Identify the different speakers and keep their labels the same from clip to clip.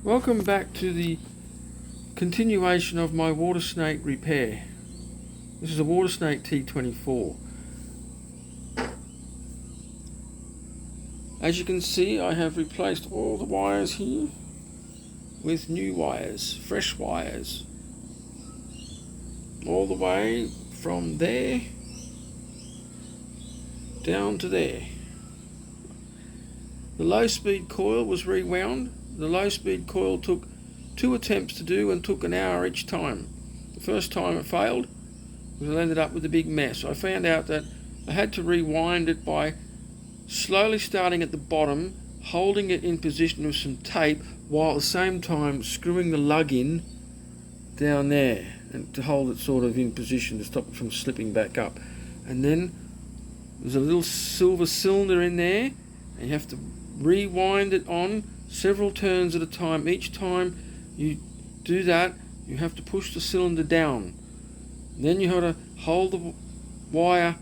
Speaker 1: Welcome back to the continuation of my Watersnake repair. This is a Watersnake T24. As you can see, I have replaced all the wires here with new wires, fresh wires, all the way from there down to there. The low speed coil was rewound. The low speed coil took 2 attempts to do and took an hour each time. The first time it failed because I ended up with a big mess. I found out that I had to rewind it by slowly starting at the bottom, holding it in position with some tape while at the same time screwing the lug in down there and to hold it sort of in position to stop it from slipping back up. And then there's a little silver cylinder in there and you have to rewind it on several turns at a time. Each time you do that, you have to push the cylinder down. Then you have to hold the wire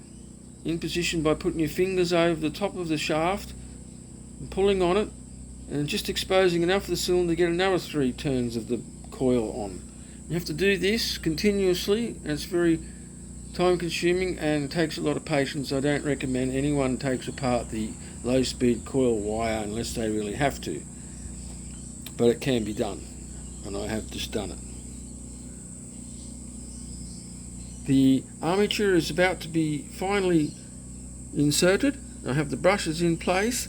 Speaker 1: in position by putting your fingers over the top of the shaft and pulling on it and just exposing enough of the cylinder to get another 3 turns of the coil on. You have to do this continuously, and it's very time consuming and takes a lot of patience. I don't recommend anyone takes apart the low speed coil wire unless they really have to, but it can be done and I have just done it. The armature is about to be finally inserted. I have the brushes in place.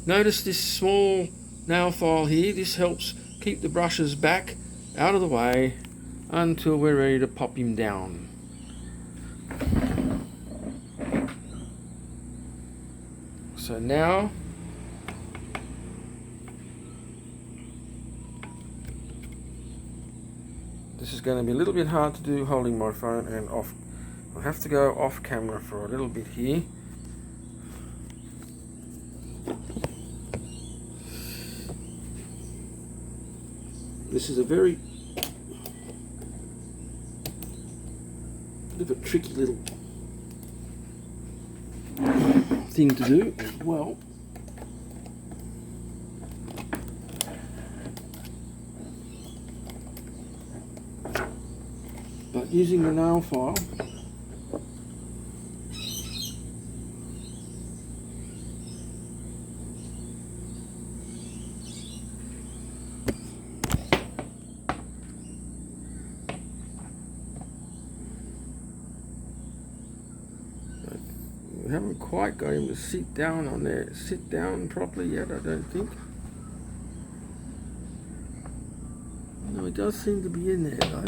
Speaker 1: Notice this small nail file here. This helps keep the brushes back out of the way until we're ready to pop him down. So now this is going to be a little bit hard to do holding my phone and off. I'll have to go off camera for a little bit here. This is a very bit of a tricky little thing to do as well. But using the nail file, we haven't quite got him to sit down on there, sit down properly yet, I don't think. No, he does seem to be in there though.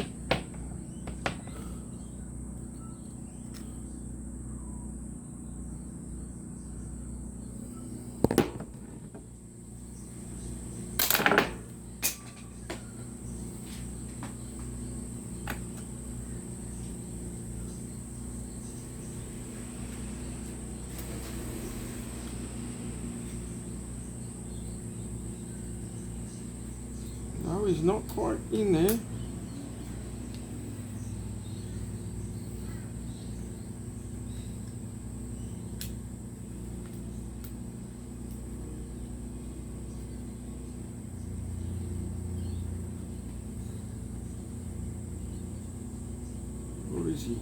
Speaker 1: No, he's not quite in there. Where is he?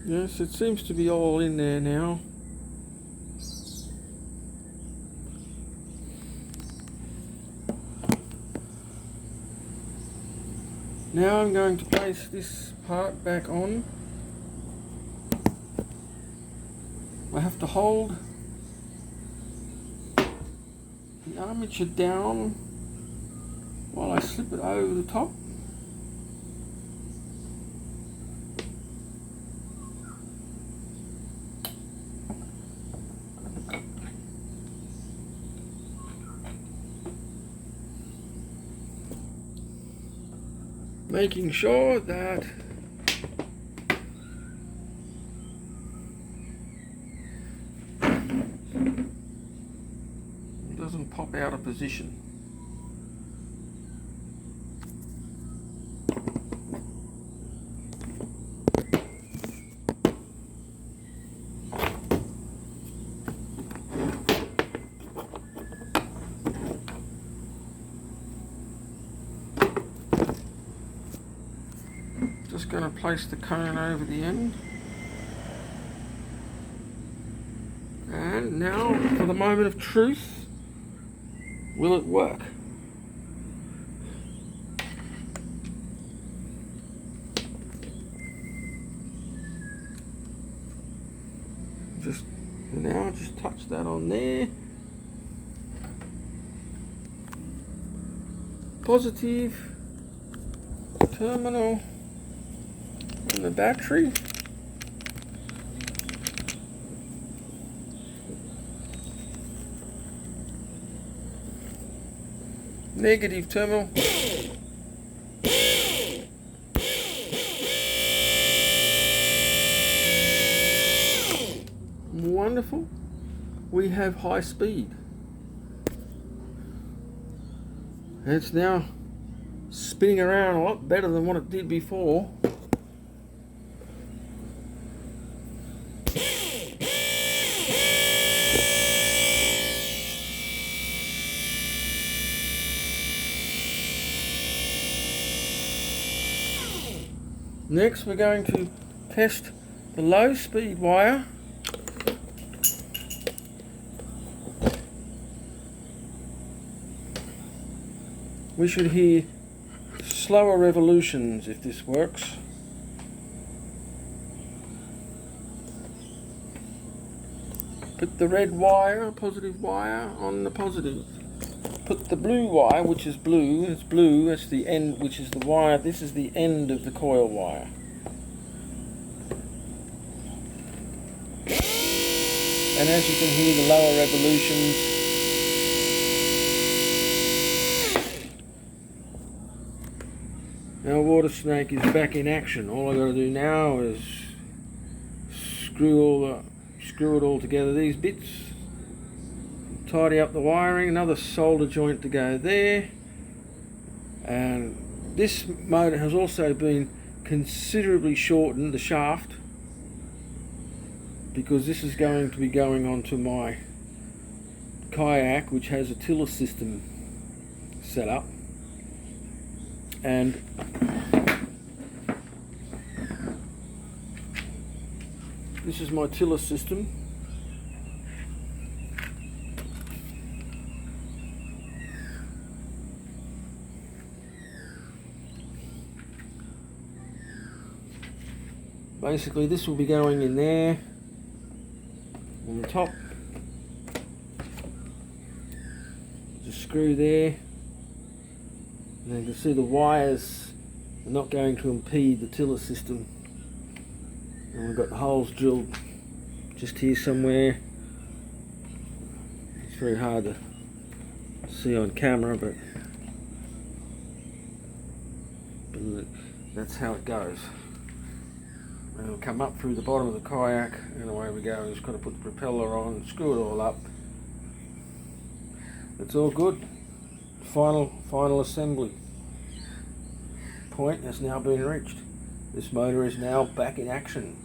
Speaker 1: Yes, it seems to be all in there now. Now I'm going to place this part back on. I have to hold the armature down while I slip it over the top. making sure that pop out of position. Just going to place the cone over the end. And now for the moment of truth. Will it work? Just touch that on there. Positive terminal on the battery. Negative terminal. Wonderful. We have high speed. It's now spinning around a lot better than what it did before. Next we're going to test the low speed wire. We should hear slower revolutions if this works. Put the red wire, positive wire, on the positive. Put the blue wire, which is blue, it's the end, which is the wire, this is the end of the coil wire. And as you can hear the lower revolutions, now Watersnake is back in action. All I got to do now is screw it all together, these bits. Tidy up the wiring, another solder joint to go there, and this motor has also been considerably shortened, the shaft, because this is going to be going onto my kayak, which has a tiller system set up, and this is my tiller system. Basically this will be going in there on the top. Just screw there, and you can see the wires are not going to impede the tiller system, and we've got the holes drilled just here somewhere. It's very hard to see on camera, but that's how it goes. And it'll come up through the bottom of the kayak, and away we go. We've just got to put the propeller on, screw it all up. It's all good. Final assembly point has now been reached. This motor is now back in action.